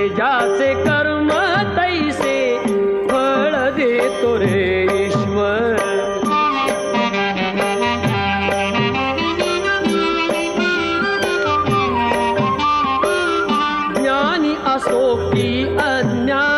ज्याचे कर्म तैसे फळ देतो रे ईश्वर. ज्ञानी असो की अज्ञानी